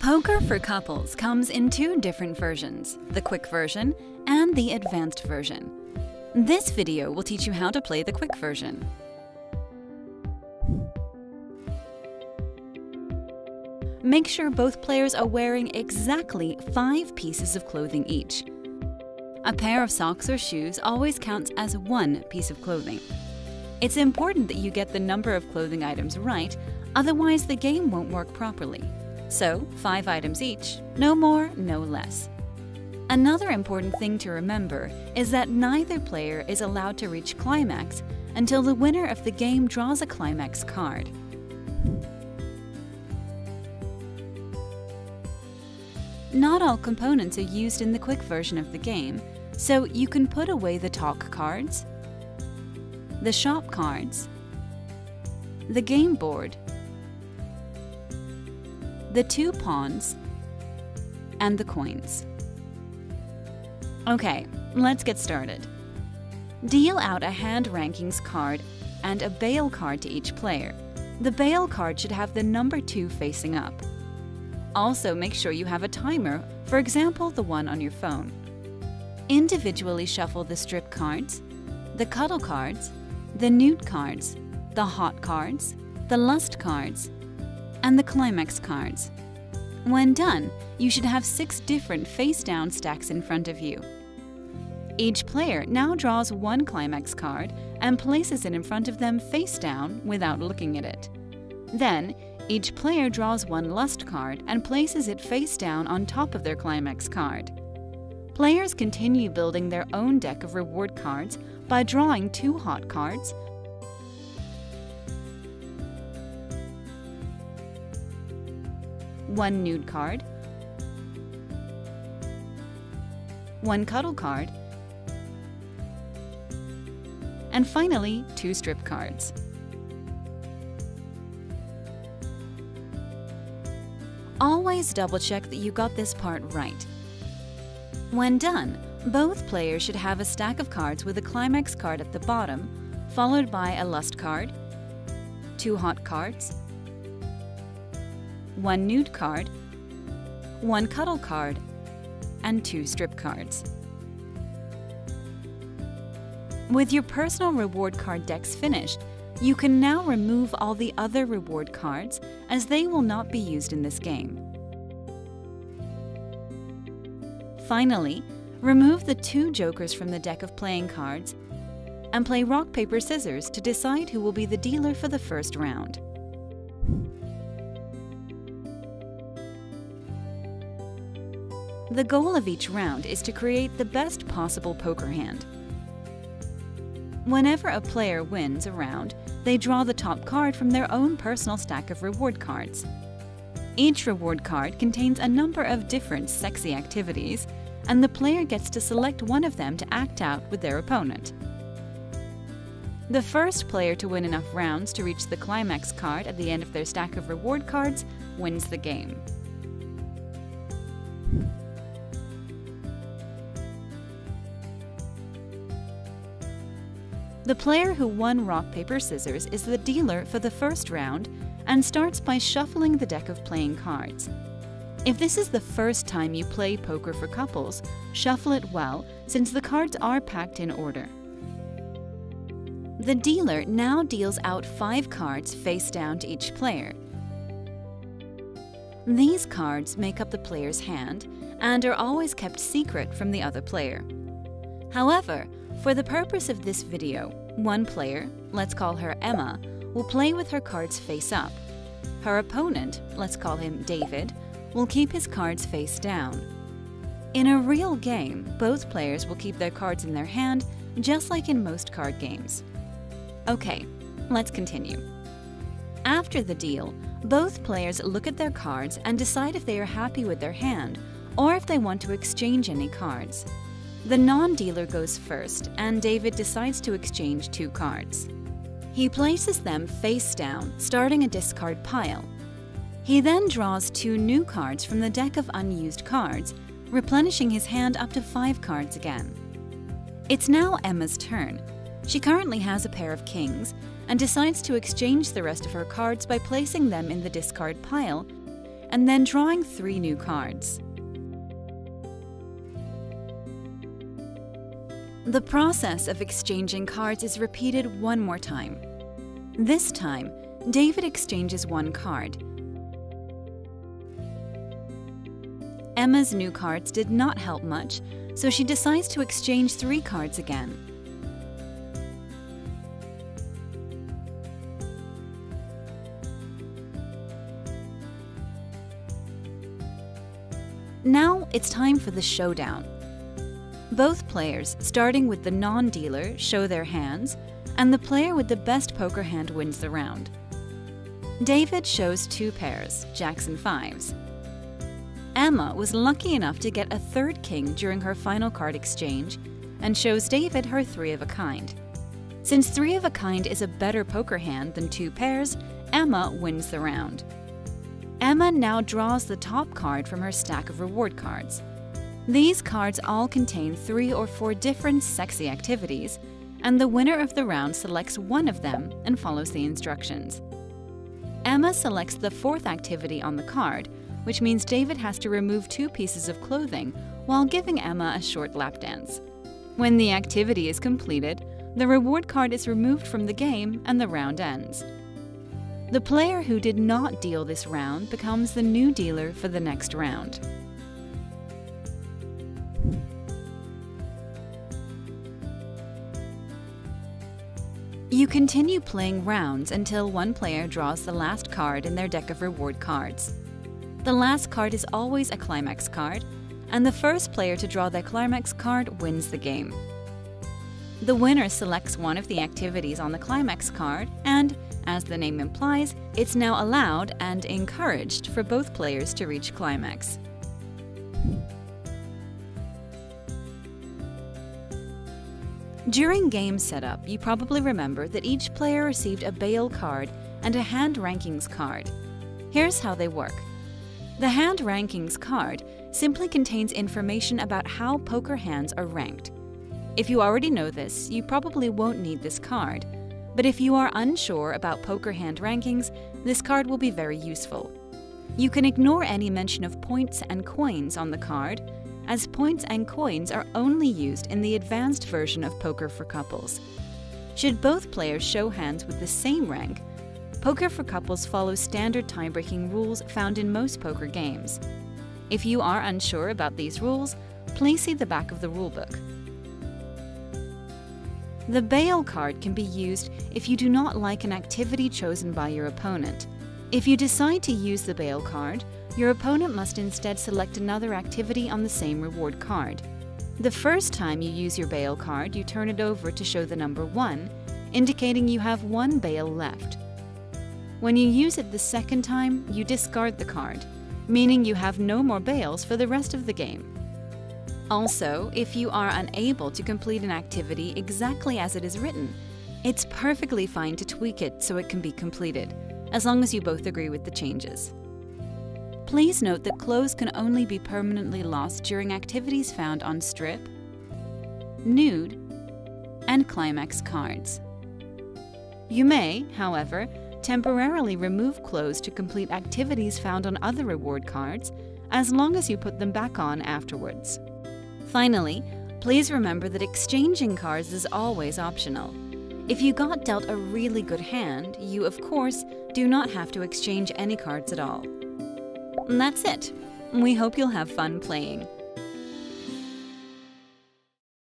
Poker for Couples comes in two different versions, the quick version and the advanced version. This video will teach you how to play the quick version. Make sure both players are wearing exactly 5 pieces of clothing each. A pair of socks or shoes always counts as 1 piece of clothing. It's important that you get the number of clothing items right, otherwise the game won't work properly. So, 5 items each, no more, no less. Another important thing to remember is that neither player is allowed to reach Climax until the winner of the game draws a Climax card. Not all components are used in the quick version of the game, so you can put away the talk cards, the shop cards, the game board, the 2 pawns, and the coins. Okay, let's get started. Deal out a hand rankings card and a bail card to each player. The bail card should have the number 2 facing up. Also, make sure you have a timer, for example, the one on your phone. Individually shuffle the strip cards, the cuddle cards, the nude cards, the hot cards, the lust cards, and the climax cards. When done, you should have 6 different face-down stacks in front of you. Each player now draws 1 climax card and places it in front of them face down without looking at it. Then, each player draws 1 lust card and places it face down on top of their climax card. Players continue building their own deck of reward cards by drawing 2 hot cards, 1 nude card, 1 cuddle card, and finally 2 strip cards. Always double-check that you got this part right. When done, both players should have a stack of cards with a climax card at the bottom, followed by a lust card, 2 hot cards, 1 nude card, 1 cuddle card, and 2 strip cards. With your personal reward card decks finished, you can now remove all the other reward cards as they will not be used in this game. Finally, remove the 2 jokers from the deck of playing cards and play rock, paper, scissors to decide who will be the dealer for the first round. The goal of each round is to create the best possible poker hand. Whenever a player wins a round, they draw the top card from their own personal stack of reward cards. Each reward card contains a number of different sexy activities, and the player gets to select one of them to act out with their opponent. The first player to win enough rounds to reach the climax card at the end of their stack of reward cards wins the game. The player who won rock, paper, scissors is the dealer for the first round and starts by shuffling the deck of playing cards. If this is the first time you play Poker for Couples, shuffle it well since the cards are packed in order. The dealer now deals out 5 cards face down to each player. These cards make up the player's hand and are always kept secret from the other player. However, for the purpose of this video, one player, let's call her Emma, will play with her cards face up. Her opponent, let's call him David, will keep his cards face down. In a real game, both players will keep their cards in their hand, just like in most card games. Okay, let's continue. After the deal, both players look at their cards and decide if they are happy with their hand or if they want to exchange any cards. The non-dealer goes first, and David decides to exchange 2 cards. He places them face down, starting a discard pile. He then draws 2 new cards from the deck of unused cards, replenishing his hand up to 5 cards again. It's now Emma's turn. She currently has a pair of kings, and decides to exchange the rest of her cards by placing them in the discard pile and then drawing 3 new cards. The process of exchanging cards is repeated one more time. This time, David exchanges 1 card. Emma's new cards did not help much, so she decides to exchange 3 cards again. Now it's time for the showdown. Both players, starting with the non-dealer, show their hands, and the player with the best poker hand wins the round. David shows 2 pairs, jacks and 5s. Emma was lucky enough to get a 3rd king during her final card exchange and shows David her 3 of a kind. Since 3 of a kind is a better poker hand than 2 pairs, Emma wins the round. Emma now draws the top card from her stack of reward cards. These cards all contain 3 or 4 different sexy activities, and the winner of the round selects one of them and follows the instructions. Emma selects the 4th activity on the card, which means David has to remove 2 pieces of clothing while giving Emma a short lap dance. When the activity is completed, the reward card is removed from the game and the round ends. The player who did not deal this round becomes the new dealer for the next round. You continue playing rounds until one player draws the last card in their deck of reward cards. The last card is always a Climax card, and the first player to draw their Climax card wins the game. The winner selects one of the activities on the Climax card, and, as the name implies, it's now allowed and encouraged for both players to reach Climax. During game setup, you probably remember that each player received a bail card and a hand rankings card. Here's how they work. The hand rankings card simply contains information about how poker hands are ranked. If you already know this, you probably won't need this card, but if you are unsure about poker hand rankings, this card will be very useful. You can ignore any mention of points and coins on the card, as points and coins are only used in the advanced version of Poker for Couples. Should both players show hands with the same rank, Poker for Couples follows standard tie-breaking rules found in most poker games. If you are unsure about these rules, please see the back of the rulebook. The bail card can be used if you do not like an activity chosen by your opponent. If you decide to use the bail card, your opponent must instead select another activity on the same reward card. The first time you use your bail card, you turn it over to show the number 1, indicating you have 1 bail left. When you use it the second time, you discard the card, meaning you have no more bails for the rest of the game. Also, if you are unable to complete an activity exactly as it is written, it's perfectly fine to tweak it so it can be completed, as long as you both agree with the changes. Please note that clothes can only be permanently lost during activities found on Strip, Nude, and Climax cards. You may, however, temporarily remove clothes to complete activities found on other reward cards, as long as you put them back on afterwards. Finally, please remember that exchanging cards is always optional. If you got dealt a really good hand, you, of course, do not have to exchange any cards at all. And that's it. We hope you'll have fun playing.